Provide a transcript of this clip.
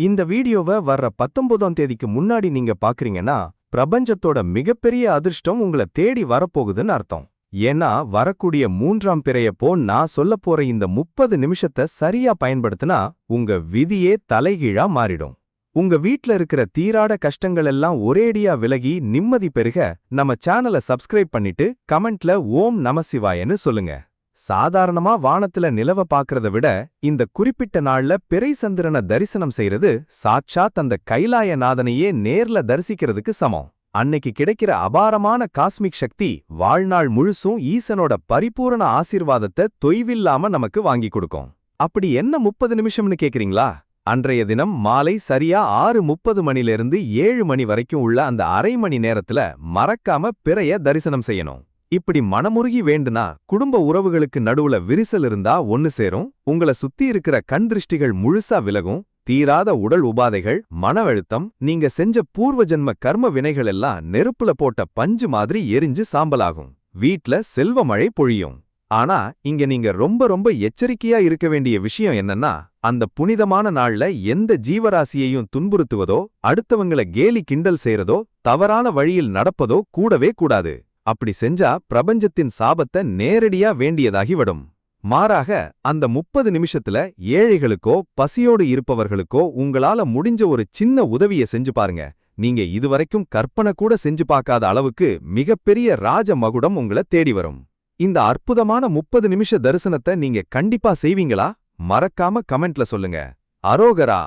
இந்த வீடியோவை வர்ற 19ஆம் தேதிக்கு முன்னாடி நீங்க பாக்குறீங்கன்னா பிரபஞ்சத்தோட மிகப்பெரிய அதிர்ஷ்டம் உங்களை தேடி வரப்போகுதுன்னு அர்த்தம். ஏன்னா வரக்கூடிய 3ஆம் பிறையப்போ நான் சொல்லப் போற இந்த 30 நிமிஷத்தை சரியா பயன்படுத்தினா உங்க விதியே தலைகீழா மாறிடும். உங்க வீட்ல இருக்கிற தீராட கஷ்டங்கள் எல்லாம் ஒரேடியா விலகி நிம்மதி பெருக நம்ம சேனலை சப்ஸ்கிரைப் பண்ணிட்டு கமெண்ட்ல ஓம் நமசிவாயன்னு சொல்லுங்க. சாதாரணமா வானத்துல நிலவ பாக்குறத விட இந்த குறிப்பிட்ட நாள்ல பிறை சந்திரனை தரிசனம் செய்யறது சாட்சாத் அந்த கைலாயநாதனையே நேர்ல தரிசிக்கிறதுக்கு சமம். அன்னைக்கு கிடைக்கிற அபாரமான காஸ்மிக் சக்தி வாழ்நாள் முழுசும் ஈசனோட பரிபூரண ஆசீர்வாதத்தை தொய்வில்லாம நமக்கு வாங்கி கொடுக்கும். அப்படி என்ன 30 நிமிஷம்னு கேக்குறீங்களா? அன்றைய தினம் மாலை சரியா 6:30 மணிலிருந்து 7 மணி வரைக்கும் உள்ள அந்த அரை மணி நேரத்துல மறக்காம பிறைய தரிசனம் செய்யணும். இப்படி மனமுருகி வேண்டுனா குடும்ப உறவுகளுக்கு நடுவுல விரிசல் இருந்தா ஒன்னு சேரும், உங்களை சுத்தி இருக்கிற கண் திருஷ்டிகள் முழுசா விலகும், தீராத உடல் உபாதைகள், மன அழுத்தம், நீங்க செஞ்ச பூர்வ ஜென்ம கர்ம வினைகள் எல்லாம் நெருப்புல போட்ட பஞ்சு மாதிரி எரிஞ்சு சாம்பலாகும், வீட்ல செல்வ மழை பொழியும். ஆனா இங்க நீங்க ரொம்ப எச்சரிக்கையா இருக்க வேண்டிய விஷயம் என்னன்னா, அந்த புனிதமான நாள்ல எந்த ஜீவராசியையும் துன்புறுத்துவதோ அடுத்தவங்களை கேலி கிண்டல் செய்யறதோ தவறான வழியில் நடப்பதோ கூடவே கூடாது. அப்படி செஞ்சா பிரபஞ்சத்தின் சாபத்தை நேரடியா வேண்டியதாகி விடும். மாறாக அந்த 30 நிமிஷத்துல ஏழைகளுக்கோ பசியோடு இருப்பவர்களுக்கோ உங்களால முடிஞ்ச ஒரு சின்ன உதவியை செஞ்சு பாருங்க. நீங்க இதுவரைக்கும் கற்பனை கூட செஞ்சு பார்க்காத அளவுக்கு மிகப்பெரிய ராஜ மகுடம் உங்களை தேடி வரும். இந்த அற்புதமான 30 நிமிஷ தரிசனத்தை நீங்க கண்டிப்பா செய்வீங்களா? மறக்காம கமெண்ட்ல சொல்லுங்க. அரோகரா.